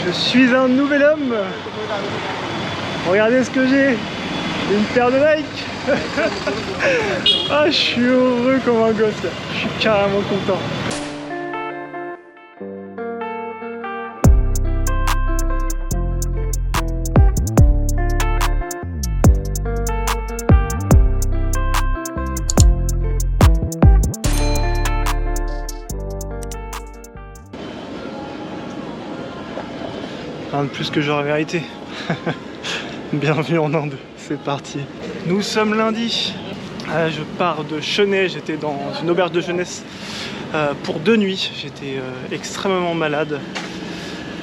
Je suis un nouvel homme. Regardez ce que j'ai. Une paire de Nike. Ah, je suis heureux comme un gosse là. Je suis carrément content. Rien de plus que j'aurais mérité. Bienvenue en Inde, c'est parti. Nous sommes lundi. Je pars de Chennai, j'étais dans une auberge de jeunesse pour 2 nuits. J'étais extrêmement malade.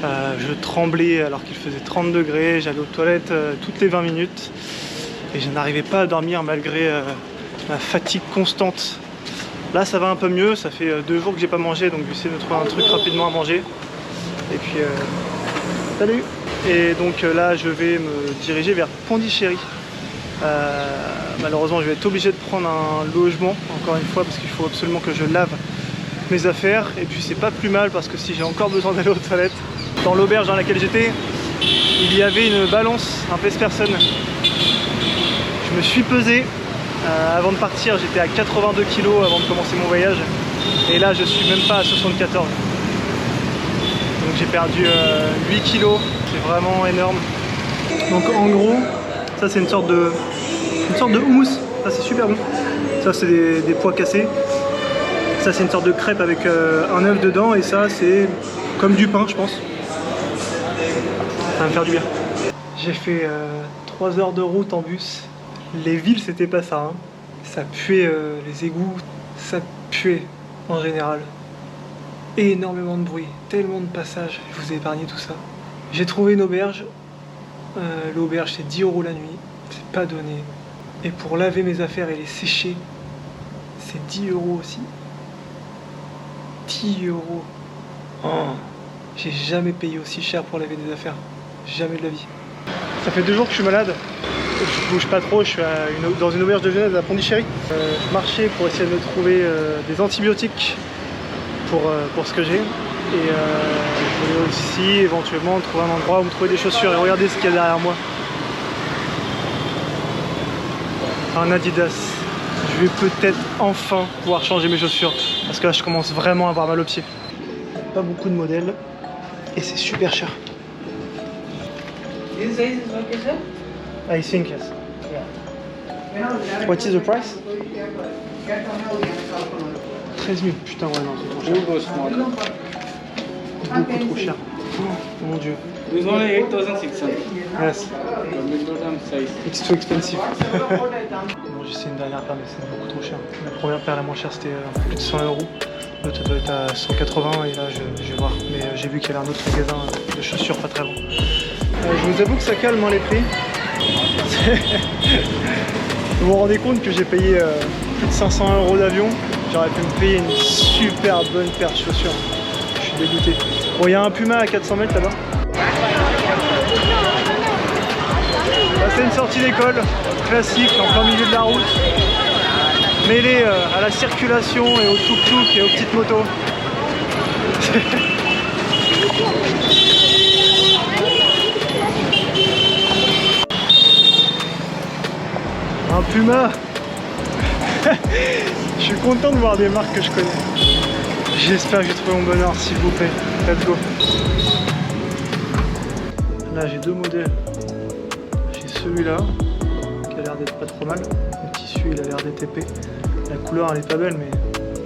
Je tremblais alors qu'il faisait 30 degrés. J'allais aux toilettes toutes les 20 minutes. Et je n'arrivais pas à dormir malgré ma fatigue constante. Là ça va un peu mieux, ça fait 2 jours que j'ai pas mangé, donc j'essaie de trouver un truc rapidement à manger. Et puis... salut! Et donc là je vais me diriger vers Pondichéry. Malheureusement je vais être obligé de prendre un logement encore une fois parce qu'il faut absolument que je lave mes affaires. Et puis c'est pas plus mal parce que si j'ai encore besoin d'aller aux toilettes, dans l'auberge dans laquelle j'étais, il y avait une balance, un pèse-personne. Je me suis pesé. Avant de partir j'étais à 82 kg avant de commencer mon voyage. Et là je suis même pas à 74. Donc j'ai perdu 8 kilos, c'est vraiment énorme. Donc en gros, ça c'est une sorte de houmous, ça c'est super bon. Ça c'est des pois cassés. Ça c'est une sorte de crêpe avec un œuf dedans et ça c'est comme du pain je pense. Ça va me faire du bien. J'ai fait 3 heures de route en bus. Les villes c'était pas ça, hein. Ça puait les égouts, ça puait en général. Énormément de bruit, tellement de passages, je vous ai épargné tout ça. J'ai trouvé une auberge, l'auberge c'est 10 € la nuit, c'est pas donné. Et pour laver mes affaires et les sécher, c'est 10 € aussi. 10 €. Oh. J'ai jamais payé aussi cher pour laver des affaires, jamais de la vie. Ça fait 2 jours que je suis malade, je bouge pas trop, je suis dans une auberge de jeunesse à Pondichéry. Je marchais pour essayer de me trouver des antibiotiques pour ce que j'ai. Et je voulais aussi éventuellement trouver un endroit où me trouver des chaussures. Et regardez ce qu'il y a derrière moi. Un Adidas. Je vais peut-être enfin pouvoir changer mes chaussures. Parce que là je commence vraiment à avoir mal aux pieds. Pas beaucoup de modèles. Et c'est super cher. This size is okay, sir? I think yes. What is the price? 13 000, putain ouais non c'est trop cher. Beaucoup trop cher. Oh mon dieu. This one is 8,600. Yes. Medium size. It's too expensive. Bon, j'ai essayé une dernière paire mais c'est beaucoup trop cher. La première paire la moins chère c'était un peu plus de 100 €. L'autre doit être à 180 et là je vais voir. Mais j'ai vu qu'il y avait un autre magasin de chaussures pas très loin. Je vous avoue que ça calme hein, les prix. Vous vous rendez compte que j'ai payé plus de 500 € d'avion. J'aurais pu me payer une super bonne paire de chaussures. Je suis dégoûté. Bon, il y a un Puma à 400 mètres là-bas. C'est une sortie d'école classique en plein milieu de la route, mêlée à la circulation et au tuk-tuk et aux petites motos. Un Puma. Je suis content de voir des marques que je connais. J'espère que j'ai trouvé mon bonheur, s'il vous plaît. Let's go. Là j'ai 2 modèles. J'ai celui-là, qui a l'air d'être pas trop mal. Le tissu il a l'air d'être épais. La couleur elle est pas belle mais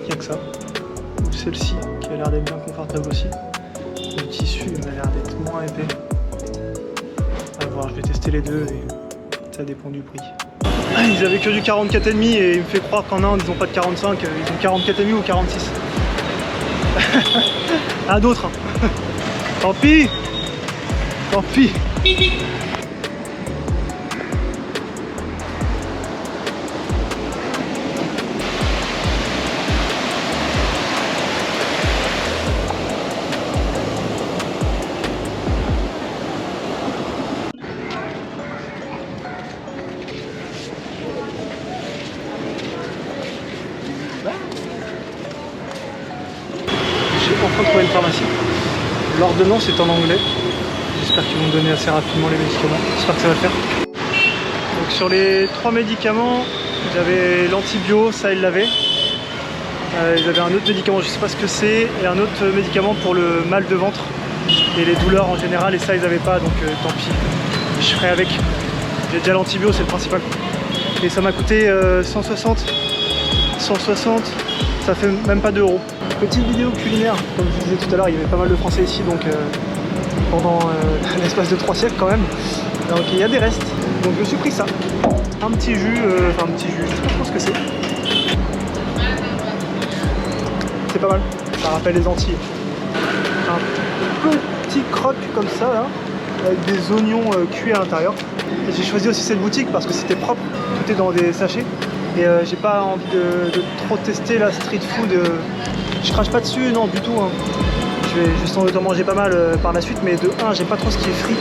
il n'y a que ça. Ou celle-ci qui a l'air d'être bien confortable aussi. Le tissu il a l'air d'être moins épais. À voir, je vais tester les deux et ça dépend du prix. Ils avaient que du 44,5 et il me fait croire qu'en Inde ils n'ont pas de 45, ils ont 44,5 ou 46. À d'autres. Hein. Tant pis. Tant pis. J'ai enfin trouvé une pharmacie. L'ordonnance est en anglais. J'espère qu'ils vont me donner assez rapidement les médicaments. J'espère que ça va le faire. Donc sur les 3 médicaments, j'avais l'antibio, ça ils l'avaient. Ils avaient un autre médicament, je sais pas ce que c'est, et un autre médicament pour le mal de ventre et les douleurs en général, et ça ils avaient pas, donc tant pis. Je ferai avec. J'ai déjà l'antibio, c'est le principal. Et ça m'a coûté 160. 160, ça fait même pas 2 €. Petite vidéo culinaire, comme je vous disais tout à l'heure, il y avait pas mal de Français ici, donc pendant l'espace de 3 siècles quand même. Donc il y a des restes. Donc je me suis pris ça. Un petit jus, enfin un petit jus, je sais pas trop ce que c'est. C'est pas mal, ça rappelle les Antilles. Un petit croque comme ça là, avec des oignons cuits à l'intérieur. J'ai choisi aussi cette boutique parce que c'était propre, tout est dans des sachets. Et j'ai pas envie de trop tester la street food. Je crache pas dessus, non du tout. Hein. Je vais juste en manger pas mal par la suite, mais de 1, j'aime pas trop ce qui est frit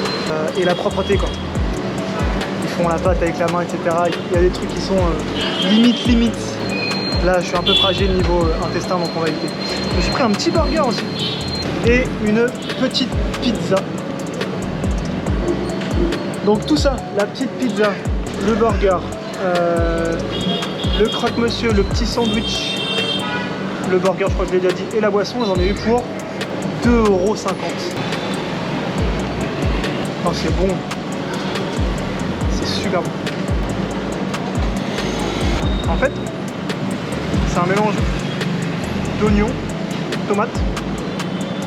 et la propreté quoi. Ils font la pâte avec la main, etc. Il y a des trucs qui sont limite. Là, je suis un peu fragile niveau intestin, donc on va éviter. Je me suis pris un petit burger aussi et une petite pizza. Donc tout ça, la petite pizza, le burger, le croque-monsieur, le petit sandwich, le burger, je crois que je l'ai déjà dit, et la boisson, j'en ai eu pour 2,50 €. Oh, c'est bon. C'est super bon. En fait, c'est un mélange d'oignons, tomates,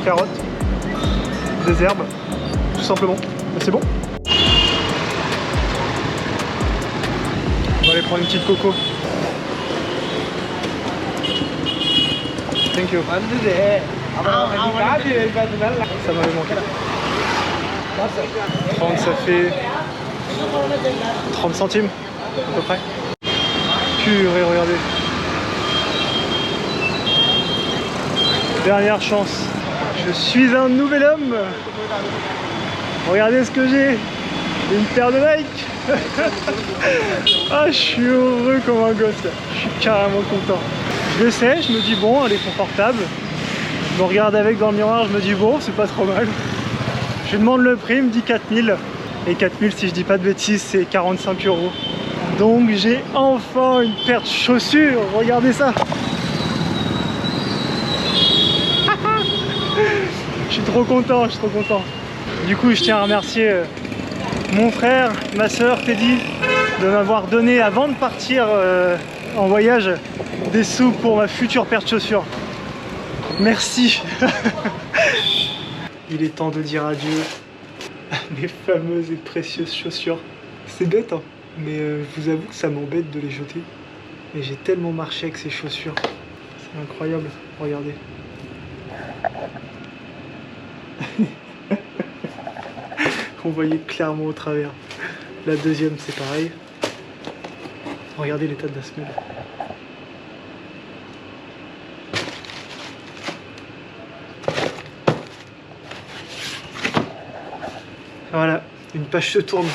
carottes, des herbes, tout simplement. Mais c'est bon. On va aller prendre une petite coco. Thank you. Ça m'avait manqué. 30, ça fait 30 centimes à peu près. Purée, regardez. Dernière chance. Je suis un nouvel homme. Regardez ce que j'ai. Une paire de Nike. Ah, je suis heureux comme un gosse. Je suis carrément content. Je le sais, je me dis bon, elle est confortable. Je me regarde avec dans le miroir, je me dis bon, c'est pas trop mal. Je demande le prix, il me dit 4000. Et 4000, si je dis pas de bêtises, c'est 45 €. Donc j'ai enfin une paire de chaussures. Regardez ça. Je suis trop content, Du coup, je tiens à remercier mon frère, ma soeur, Teddy, de m'avoir donné, avant de partir en voyage, des sous pour ma future paire de chaussures. Merci. Il est temps de dire adieu à mes fameuses et précieuses chaussures. C'est bête, hein, mais je vous avoue que ça m'embête de les jeter. Et j'ai tellement marché avec ces chaussures. C'est incroyable, regardez. On voyait clairement au travers. La deuxième, c'est pareil. Regardez l'état de la semelle. Voilà, une page se tourne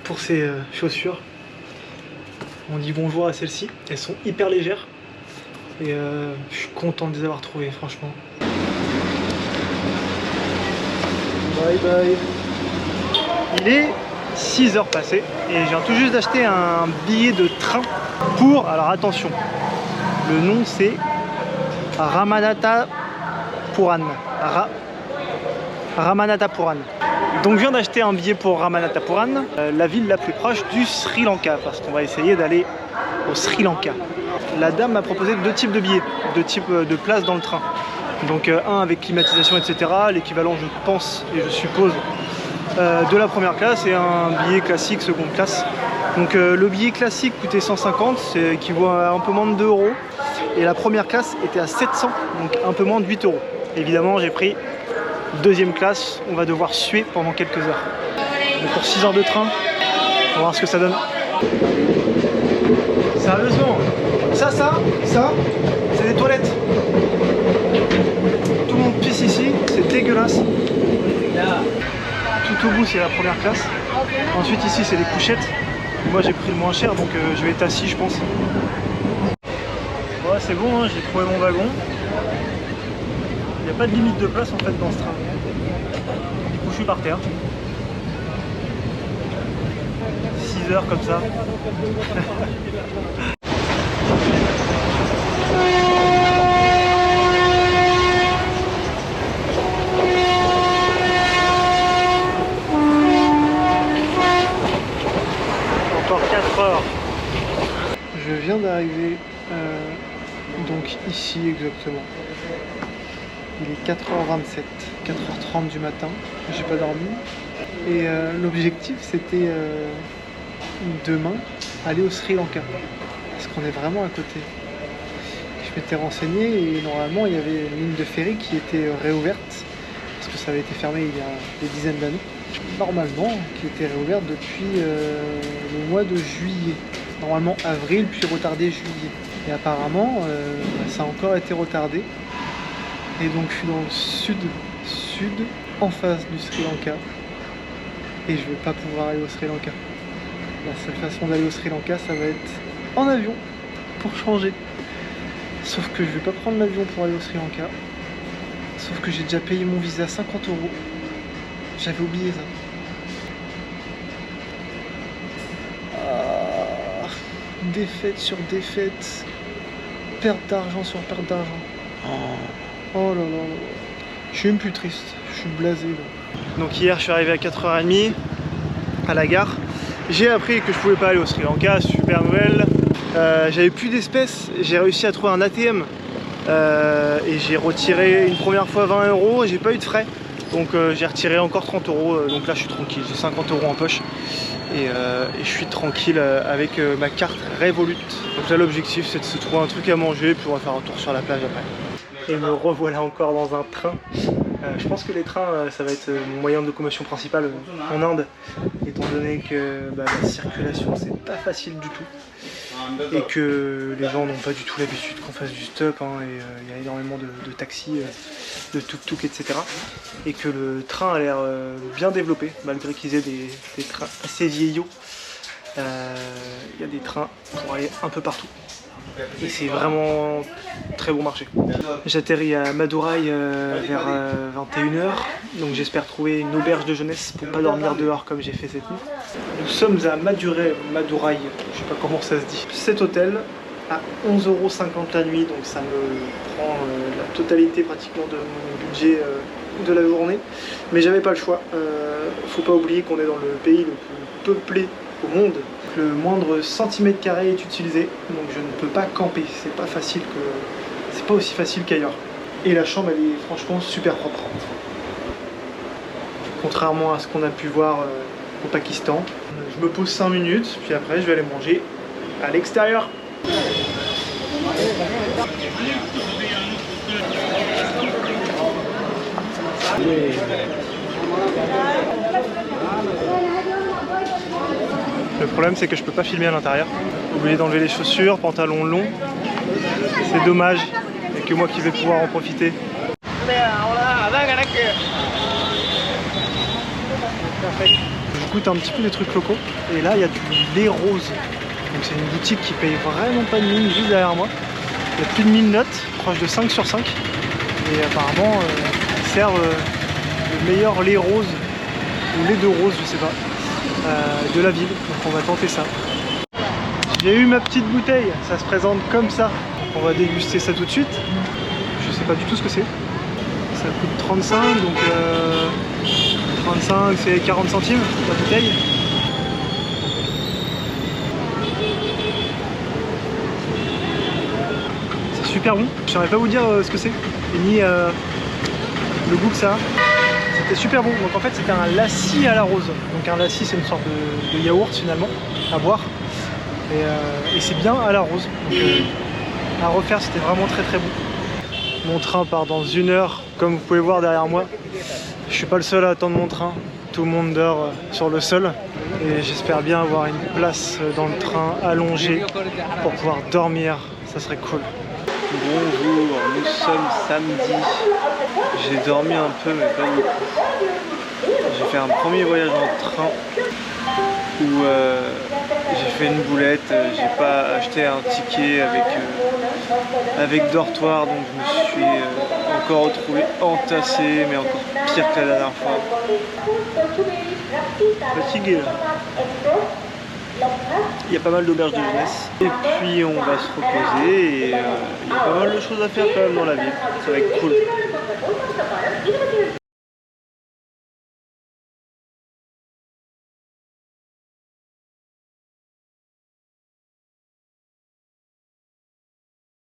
pour ces chaussures. On dit bonjour à celles-ci. Elles sont hyper légères. Et je suis content de les avoir trouvées, franchement. Bye bye. Il est 6 h passées et je viens tout juste d'acheter un billet de train pour, alors attention, le nom c'est Ramanathapuram. Ramanathapuram. Donc je viens d'acheter un billet pour Ramanathapuram, la ville la plus proche du Sri Lanka, parce qu'on va essayer d'aller au Sri Lanka. La dame m'a proposé 2 types de billets, 2 types de places dans le train. Donc un avec climatisation, etc. L'équivalent, je pense et je suppose, de la première classe, et un billet classique seconde classe. Donc le billet classique coûtait 150, c'est équivaut à un peu moins de 2 €. Et la première classe était à 700, donc un peu moins de 8 €. Évidemment, j'ai pris deuxième classe, on va devoir suer pendant quelques heures. Donc pour 6 heures de train, on va voir ce que ça donne. Sérieusement, ça, c'est des toilettes. Tout le monde pisse ici, c'est dégueulasse. Tout au bout, c'est la première classe. Ensuite, ici, c'est des couchettes. Moi, j'ai pris le moins cher, donc je vais être assis, je pense. Ouais, c'est bon, hein, j'ai trouvé mon wagon. Il n'y a pas de limite de place en fait dans ce train. Du coup, je couché par terre. 6 heures comme ça. Encore 4 heures. Je viens d'arriver donc ici exactement. Il est 4h27, 4h30 du matin, j'ai pas dormi. Et l'objectif c'était demain aller au Sri Lanka. Parce qu'on est vraiment à côté. Je m'étais renseigné et normalement il y avait une ligne de ferry qui était réouverte. Parce que ça avait été fermé il y a des dizaines d'années. Normalement, qui était réouverte depuis le mois de juillet. Normalement avril, puis retardé juillet. Et apparemment, ça a encore été retardé. Et donc je suis dans le sud, en face du Sri Lanka. Et je vais pas pouvoir aller au Sri Lanka. La seule façon d'aller au Sri Lanka, ça va être en avion, pour changer. Sauf que je vais pas prendre l'avion pour aller au Sri Lanka. Sauf que j'ai déjà payé mon visa 50 €. J'avais oublié ça. Ah, défaite sur défaite. Perte d'argent sur perte d'argent. Oh là là là. Je suis même plus triste. Je suis blasé là. Donc hier je suis arrivé à 4h30 à la gare. J'ai appris que je pouvais pas aller au Sri Lanka. Super nouvelle. J'avais plus d'espèces. J'ai réussi à trouver un ATM. Et j'ai retiré une première fois 20 €. J'ai pas eu de frais. Donc j'ai retiré encore 30 €, donc là je suis tranquille, j'ai 50 € en poche et je suis tranquille avec ma carte Revolut. Donc là l'objectif c'est de se trouver un truc à manger puis on va faire un tour sur la plage après. Et me revoilà encore dans un train. Je pense que les trains ça va être mon moyen de locomotion principal en Inde, étant donné que la circulation c'est pas facile du tout. Et que les gens n'ont pas du tout l'habitude qu'on fasse du stop, hein, et il y a énormément de taxis, de tuk-tuk, etc. Et que le train a l'air bien développé, malgré qu'ils aient des trains assez vieillots. Il y a des trains pour aller un peu partout. Et c'est vraiment très bon marché. J'atterris à Madurai vers 21 h, donc j'espère trouver une auberge de jeunesse pour pas dormir dehors comme j'ai fait cette nuit. Nous sommes à Madurai, je sais pas comment ça se dit. Cet hôtel à 11,50 € la nuit, donc ça me prend la totalité pratiquement de mon budget de la journée. Mais j'avais pas le choix. Faut pas oublier qu'on est dans le pays le plus peuplé au monde. Le moindre centimètre carré est utilisé, donc je ne peux pas camper. C'est pas facile c'est pas aussi facile qu'ailleurs. Et la chambre elle est franchement super propre. Contrairement à ce qu'on a pu voir au Pakistan. Je me pose 5 minutes, puis après je vais aller manger à l'extérieur. Le problème c'est que je peux pas filmer à l'intérieur. Oublié d'enlever les chaussures, pantalon long. C'est dommage, il n'y a que moi qui vais pouvoir en profiter. Je goûte un petit peu des trucs locaux. Et là il y a du lait rose. Donc c'est une boutique qui paye vraiment pas de mine, juste derrière moi. Il y a plus de 1000 notes, proche de 5 sur 5. Et apparemment ils servent le meilleur lait rose, ou lait de rose, je sais pas. De la ville, donc on va tenter ça. J'ai eu ma petite bouteille, ça se présente comme ça. On va déguster ça tout de suite. Je sais pas du tout ce que c'est. Ça coûte 35, donc 35 c'est 40 centimes la bouteille. C'est super bon, je saurais pas vous dire ce que c'est, et ni le goût que ça a. C'était super bon, donc en fait c'était un lassi à la rose. Donc un lassi c'est une sorte de yaourt finalement à boire. Et c'est bien à la rose. Donc à refaire, c'était vraiment très très bon. Mon train part dans 1 heure, comme vous pouvez voir derrière moi. Je suis pas le seul à attendre mon train. Tout le monde dort sur le sol. Et j'espère bien avoir une place dans le train allongée pour pouvoir dormir. Ça serait cool. Bonjour, nous sommes samedi. J'ai dormi un peu mais pas beaucoup. J'ai fait un premier voyage en train où j'ai fait une boulette, j'ai pas acheté un ticket avec dortoir, donc je me suis encore retrouvé entassé, mais encore pire que la dernière fois. Fatigué là. Il y a pas mal d'auberges de jeunesse. Et puis on va se reposer et il y a pas mal de choses à faire quand même dans la ville. Ça va être cool.